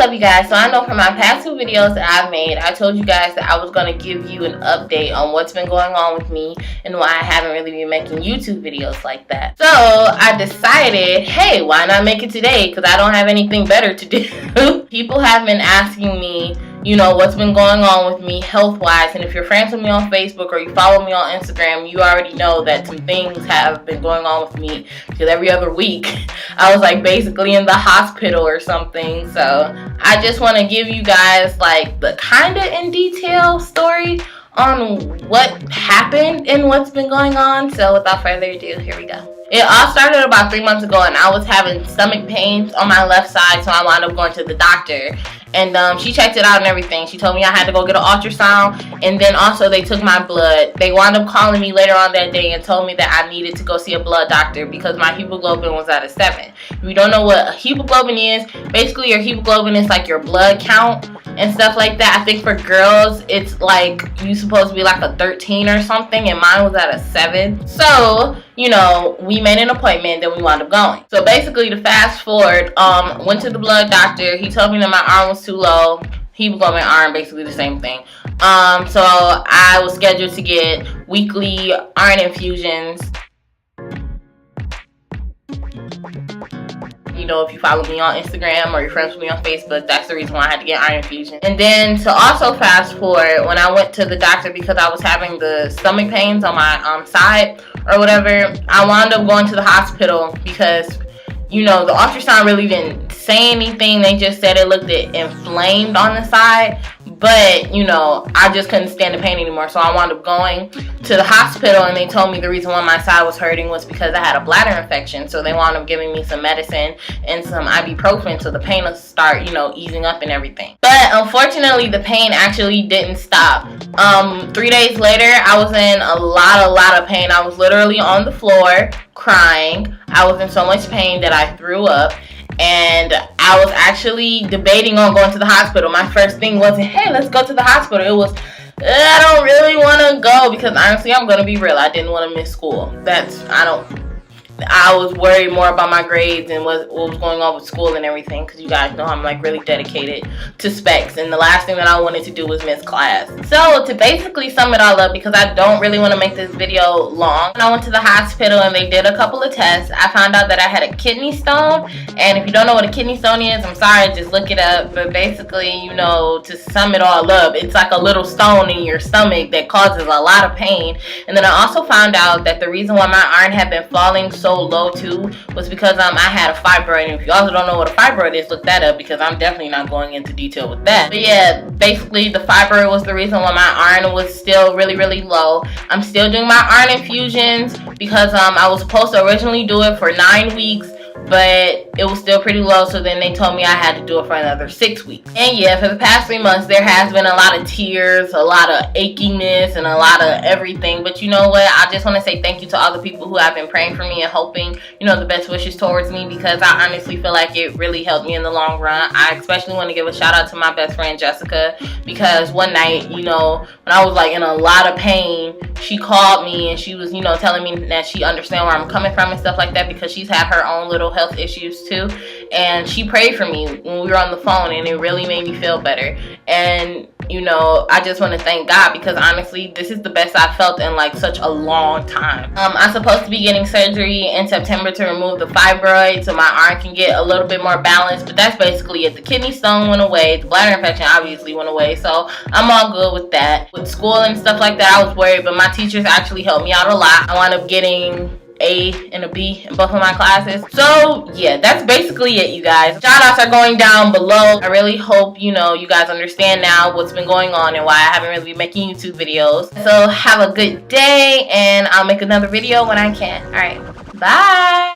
up, you guys? So I know from my past 2 videos that I've made, I told you guys that I was going to give you an update on what's been going on with me and why I haven't really been making YouTube videos like that. So I decided, hey, why not make it today? Because I don't have anything better to do. People have been asking me, you know, what's been going on with me health-wise. And if you're friends with me on Facebook or you follow me on Instagram, you already know that some things have been going on with me. Because every other week, I was like basically in the hospital or something. So I just want to give you guys like the kind of in detail story on what happened and what's been going on. So without further ado, here we go. It all started about 3 months ago, and I was having stomach pains on my left side, so I wound up going to the doctor. And she checked it out and everything. She told me I had to go get an ultrasound, and then also they took my blood. They wound up calling me later on that day and told me that I needed to go see a blood doctor because my hemoglobin was at a 7. If you don't know what a hemoglobin is, basically your hemoglobin is like your blood count and stuff like that. I think for girls, it's like you're supposed to be like a 13 or something, and mine was at a 7. So, you know, we made an appointment, then we wound up going. So basically, to fast forward, went to the blood doctor. He told me that my arm was too low. Hemoglobin, iron, basically the same thing. So I was scheduled to get weekly iron infusions. You know, if you follow me on Instagram or you're friends with me on Facebook, that's the reason why I had to get iron infusion. And then to also fast forward, when I went to the doctor because I was having the stomach pains on my side or whatever, I wound up going to the hospital because, you know, the ultrasound really didn't say anything. They just said it looked inflamed on the side. But, you know, I just couldn't stand the pain anymore. So I wound up going to the hospital, and they told me the reason why my side was hurting was because I had a bladder infection. So they wound up giving me some medicine and some ibuprofen so the pain will start, you know, easing up and everything. But unfortunately, the pain actually didn't stop. 3 days later, I was in a lot of pain. I was literally on the floor crying. I was in so much pain that I threw up. And I was actually debating on going to the hospital. My first thing wasn't, hey, let's go to the hospital. It was, I don't really want to go because honestly, I'm going to be real. I didn't want to miss school. I was worried more about my grades and what was going on with school and everything, because you guys know I'm like really dedicated to specs, and the last thing that I wanted to do was miss class. So to basically sum it all up, because I don't really want to make this video long, I went to the hospital and they did a couple of tests. I found out that I had a kidney stone, and if you don't know what a kidney stone is, I'm sorry, just look it up. But basically, you know, to sum it all up, it's like a little stone in your stomach that causes a lot of pain. And then I also found out that the reason why my iron had been falling so low too was because I had a fibroid. And if you also don't know what a fibroid is, look that up, because I'm definitely not going into detail with that. But yeah, basically the fibroid was the reason why my iron was still really low. I'm still doing my iron infusions because I was supposed to originally do it for 9 weeks, but it was still pretty low, so then they told me I had to do it for another 6 weeks. And yeah, for the past 3 months, there has been a lot of tears, a lot of achiness, and a lot of everything. But you know what? I just want to say thank you to all the people who have been praying for me and hoping, you know, the best wishes towards me, because I honestly feel like it really helped me in the long run. I especially want to give a shout out to my best friend, Jessica, because one night, you know, when I was like in a lot of pain, she called me and she was, you know, telling me that she understands where I'm coming from and stuff like that, because she's had her own little health issues too, and she prayed for me when we were on the phone, and it really made me feel better. And you know, I just want to thank God, because honestly, this is the best I've felt in like such a long time. I'm supposed to be getting surgery in September to remove the fibroid so my iron can get a little bit more balanced, but that's basically it. The kidney stone went away, the bladder infection obviously went away, so I'm all good with that. With school and stuff like that, I was worried, but my teachers actually helped me out a lot. I wound up getting A and a B in both of my classes. So yeah, that's basically it, you guys. Shout outs are going down below. I really hope, you know, you guys understand now what's been going on and why I haven't really been making YouTube videos. So have a good day, and I'll make another video when I can. All right, bye.